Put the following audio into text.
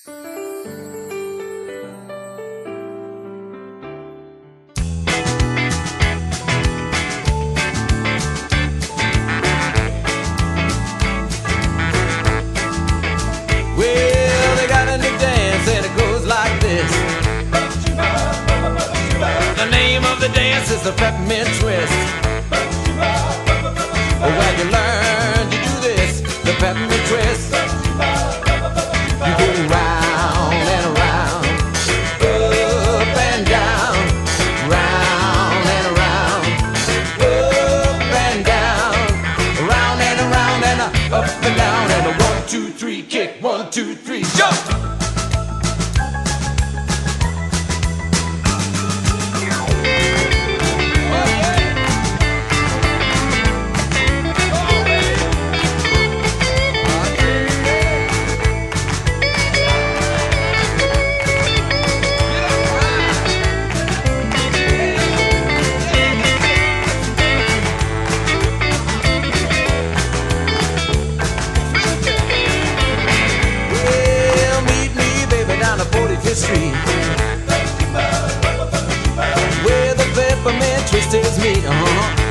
Well, they got a new dance and it goes like this. The name of the dance is the Peppermint Twist. When you learn to do this, the Peppermint Twist, you go round and around, up and down, round and around, up and down, round and around and up and down, and a 1, 2, 3 kick, 1, 2, 3 jump. Street where the Peppermint Twist is me.